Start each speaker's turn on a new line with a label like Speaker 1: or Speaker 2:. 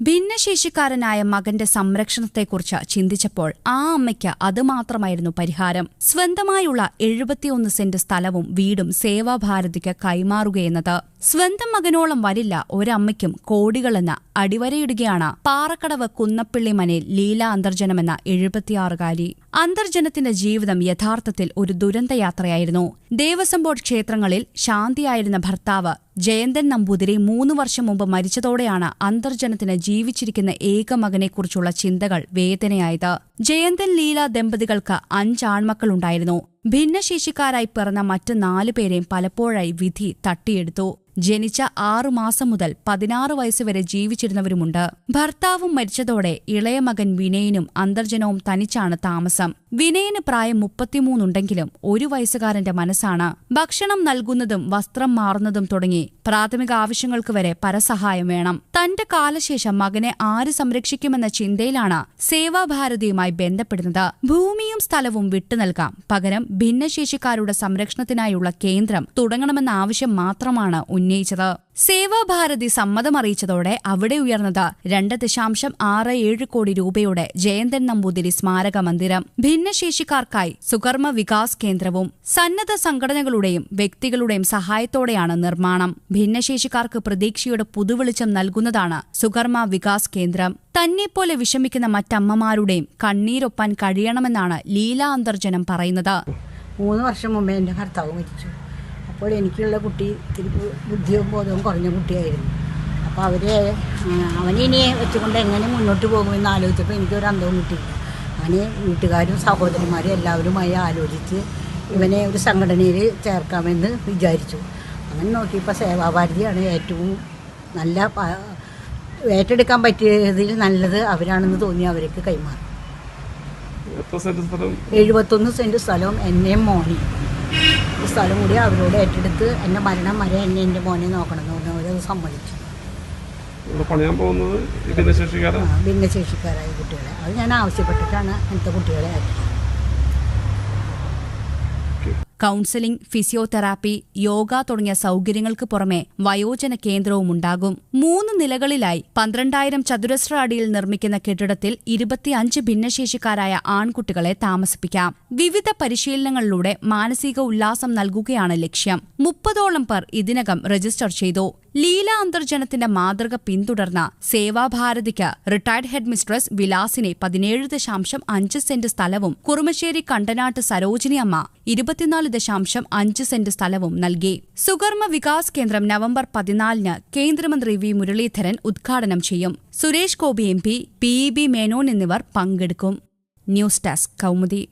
Speaker 1: ഭിന്നശേഷിക്കാരനായ മകന്റെ സംരക്ഷണത്തെക്കുറിച്ച് ചിന്തിച്ചപ്പോൾ ആ അമ്മയ്ക്ക് അതുമാത്രമായിരുന്നു പരിഹാരം. സ്വന്തമായുള്ള 71 സെന്റ് സ്ഥലവും വീടും സേവാഭാരതിക്ക് കൈമാറുകയെന്നത്. സ്വന്തം മകനോളം വരില്ല ഒരമ്മയ്ക്കും കോടികളെന്ന് അടിവരയിടുകയാണ് പാറക്കടവ് കുന്നപ്പിള്ളി മനയിൽ ലീല അന്തർജനമെന്ന 76കാരി. അന്തർജനത്തിന്റെ ജീവിതം യഥാർത്ഥത്തിൽ ഒരു ദുരന്തയാത്രയായിരുന്നു. ദേവസ്വം ബോർഡ് ക്ഷേത്രങ്ങളിൽ ശാന്തിയായിരുന്ന ഭർത്താവ് ജയന്തൻ നമ്പൂതിരി 3 വർഷം മുമ്പ് മരിച്ചതോടെയാണ് അന്തർജനത്തിന് ജീവിച്ചിരിക്കുന്ന ഏക മകനെക്കുറിച്ചുള്ള ചിന്തകൾ വേദനയായത്. ജയന്തൻ ലീല ദമ്പതികൾക്ക് 5 ആൺമക്കളുണ്ടായിരുന്നു. ഭിന്നശേഷിക്കാരായി പിറന്ന മറ്റ് 4 പേരെയും പലപ്പോഴായി വിധി തട്ടിയെടുത്തു. ജനിച്ച 6 മാസം മുതൽ 16 വയസ്സുവരെ ജീവിച്ചിരുന്നവരുമുണ്ട്. ഭർത്താവും മരിച്ചതോടെ ഇളയ മകൻ വിനയനും അന്തർജനവും തനിച്ചാണ് താമസം. വിനയന് പ്രായം 33 ഉണ്ടെങ്കിലും 1 വയസ്സുകാരന്റെ മനസ്സാണ്. ഭക്ഷണം നൽകുന്നതും വസ്ത്രം മാറുന്നതും തുടങ്ങി പ്രാഥമിക ആവശ്യങ്ങൾക്ക് വരെ പരസഹായം വേണം. തന്റെ കാലശേഷം മകനെ ആര് സംരക്ഷിക്കുമെന്ന ചിന്തയിലാണ് സേവാഭാരതിയുമായി ബന്ധപ്പെടുന്നത്. ഭൂമിയും സ്ഥലവും വിട്ടുനൽകാം, പകരം ഭിന്നശേഷിക്കാരുടെ സംരക്ഷണത്തിനായുള്ള കേന്ദ്രം തുടങ്ങണമെന്ന ആവശ്യം മാത്രമാണ് ഉന്നയിച്ചത്. സേവാഭാരതി സമ്മതമറിയിച്ചതോടെ അവിടെ ഉയർന്നത് 2.67 കോടി രൂപയുടെ ജയന്തൻ നമ്പൂതിരി സ്മാരക മന്ദിരം, ഭിന്നശേഷിക്കാർക്കായി സുകർമ്മ വികാസ് കേന്ദ്രവും സന്നദ്ധ സംഘടനകളുടെയും വ്യക്തികളുടെയും സഹായത്തോടെയാണ് നിർമ്മാണം. ഭിന്നശേഷിക്കാർക്ക് പ്രതീക്ഷയുടെ പുതുവെളിച്ചം നൽകുന്നതാണ് സുകർമ്മ വികാസ് കേന്ദ്രം. തന്നെപ്പോലെ വിഷമിക്കുന്ന മറ്റമ്മമാരുടെയും കണ്ണീരൊപ്പാൻ കഴിയണമെന്നാണ് ലീല അന്തർജനം പറയുന്നത്.
Speaker 2: 3 വർഷം മുമ്പേ എൻ്റെ ഭർത്താവ് മരിച്ചു. അപ്പോൾ എനിക്കുള്ള കുട്ടി ഇത്തിരി ബുദ്ധിയും ബോധവും കുറഞ്ഞ കുട്ടിയായിരുന്നു. അപ്പോൾ അവനിനെ വെച്ചുകൊണ്ട് എങ്ങനെ മുന്നോട്ട് പോകുമെന്ന് ആലോചിച്ചപ്പോൾ എനിക്കൊരു അന്തവും കിട്ടിയില്ല. അവന് വീട്ടുകാരും സഹോദരിമാരും എല്ലാവരുമായി ആലോചിച്ച് ഇവനെ ഒരു സംഘടനയിൽ ചേർക്കാമെന്ന് വിചാരിച്ചു. അങ്ങനെ നോക്കിയപ്പോൾ സേവാഭാരതിയാണ് ഏറ്റവും നല്ല ഏറ്റെടുക്കാൻ പറ്റിയതിൽ നല്ലത് അവരാണെന്ന് തോന്നി അവർക്ക് കൈമാറി. 71 സെന്റ് സ്ഥലവും എന്നെയും മോനെയും സ്ഥലം കൂടി അവരോട് ഏറ്റെടുത്ത് എൻ്റെ മരണം വരെ എൻ്റെ മോനെ നോക്കണമെന്ന് പറഞ്ഞു. അവരത് സമ്മതിച്ചു. ഭിന്നശേഷിക്കാരായ കുട്ടികളെ അത് ഞാൻ ആവശ്യപ്പെട്ടിട്ടാണ് അങ്ങനത്തെ കുട്ടികളെ ആക്കിയത്.
Speaker 1: കൌൺസിലിംഗ്, ഫിസിയോതെറാപ്പി, യോഗ തുടങ്ങിയ സൌകര്യങ്ങൾക്ക് പുറമെ വയോജന കേന്ദ്രവുമുണ്ടാകും. 3 നിലകളിലായി 12,000 ചതുരശ്ര അടിയിൽ നിർമ്മിക്കുന്ന കെട്ടിടത്തിൽ 25 ഭിന്നശേഷിക്കാരായ ആൺകുട്ടികളെ താമസിപ്പിക്കാം. വിവിധ പരിശീലനങ്ങളിലൂടെ മാനസിക ഉല്ലാസം നൽകുകയാണ് ലക്ഷ്യം. 30ഓളം പേർ ഇതിനകം രജിസ്റ്റർ ചെയ്തു. ലീല അന്തർജനത്തിന്റെ മാതൃക പിന്തുടർന്ന സേവാഭാരതിക്ക് റിട്ടയർഡ് ഹെഡ് മിസ്ട്രസ് വിലാസിനെ 17.5 സെന്റ് സ്ഥലവും കുറുമശ്ശേരി കണ്ടനാട്ട് സരോജിനി അമ്മ 24.5 സെന്റ് സ്ഥലവും നൽകി. സുകർമ്മ വികാസ് കേന്ദ്രം നവംബർ 14-ന് കേന്ദ്രമന്ത്രി വി മുരളീധരൻ ഉദ്ഘാടനം ചെയ്യും. സുരേഷ് ഗോപി MP, PEB മേനോൻ എന്നിവർ പങ്കെടുക്കും. News desk Kaumudi.